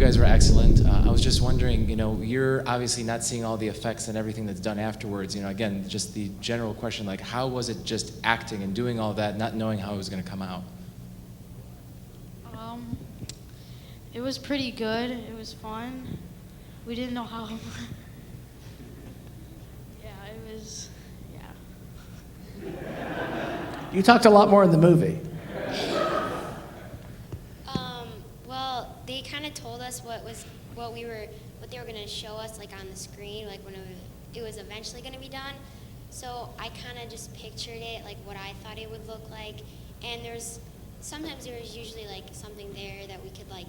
guys were excellent. I was just wondering, you're obviously not seeing all the effects and everything that's done afterwards. Again, just the general question, like, how was it just acting and doing all that, not knowing how it was going to come out? It was pretty good. It was fun. We didn't know how. Yeah, it was, yeah. You talked a lot more in the movie. Well, they kind of told us what they were going to show us, like, on the screen, like when it was eventually going to be done. So I kind of just pictured it, like what I thought it would look like. And sometimes there was usually like something there that we could like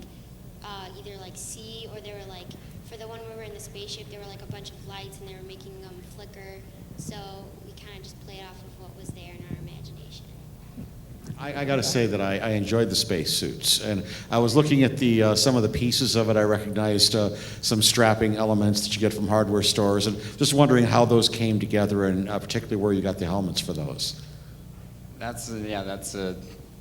either like see, or they were like, for the one where we were in the spaceship, there were like a bunch of lights and they were making them flicker. So we kind of just played off of what was there in our imagination. I got to say that I enjoyed the spacesuits, and I was looking at some of the pieces of it. I recognized some strapping elements that you get from hardware stores, and just wondering how those came together, and particularly where you got the helmets for those. That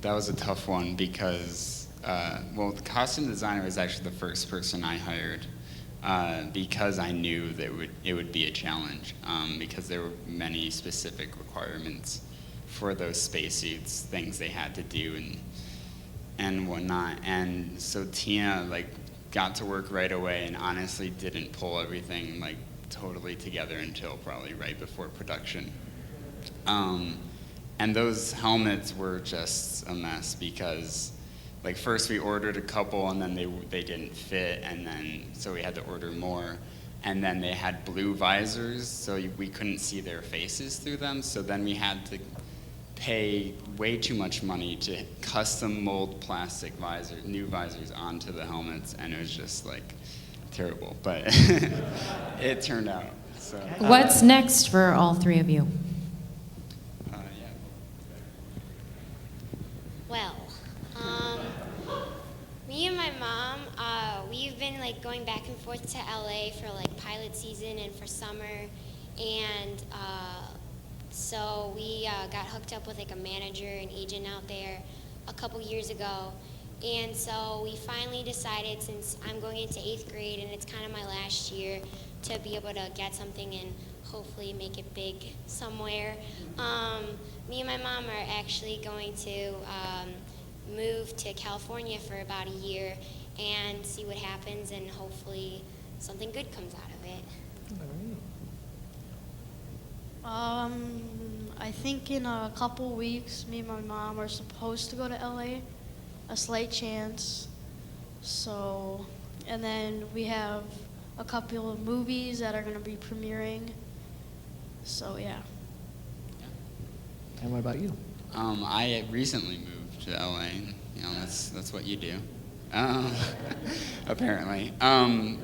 was a tough one because the costume designer was actually the first person I hired because I knew that it would be a challenge because there were many specific requirements for those spacesuits, things they had to do and whatnot. And so Tina got to work right away and honestly didn't pull everything totally together until probably right before production. And those helmets were just a mess because first we ordered a couple and then they didn't fit, and then so we had to order more. And then they had blue visors, so we couldn't see their faces through them, so then we had to pay way too much money to custom mold plastic new visors onto the helmets, and it was just terrible, but it turned out. So. What's next for all three of you? Well, me and my mom, we've been going back and forth to LA for pilot season and for summer, and so we got hooked up with a manager and agent out there a couple years ago. And so we finally decided, since I'm going into 8th grade and it's kind of my last year, to be able to get something and hopefully make it big somewhere. Me and my mom are actually going to move to California for about a year and see what happens, and hopefully something good comes out of it. I think in a couple weeks, me and my mom are supposed to go to LA, a slight chance. So, and then we have a couple of movies that are going to be premiering. So, yeah. And what about you? I recently moved to LA. That's what you do, apparently. And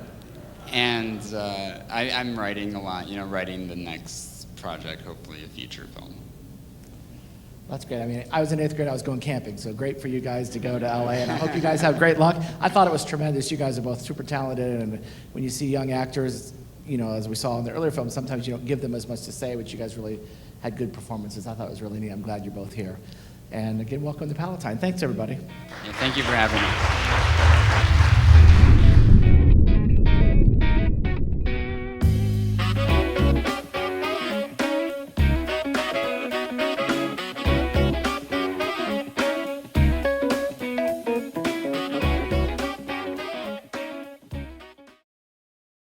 I'm writing a lot. Writing the next project, hopefully a feature film. That's great. I mean, I was in 8th grade, I was going camping, so great for you guys to go to LA, and I hope you guys have great luck. I thought it was tremendous. You guys are both super talented, and when you see young actors, as we saw in the earlier films, sometimes you don't give them as much to say, but you guys really had good performances. I thought it was really neat. I'm glad you're both here. And again, welcome to Palatine. Thanks, everybody. Yeah, thank you for having me.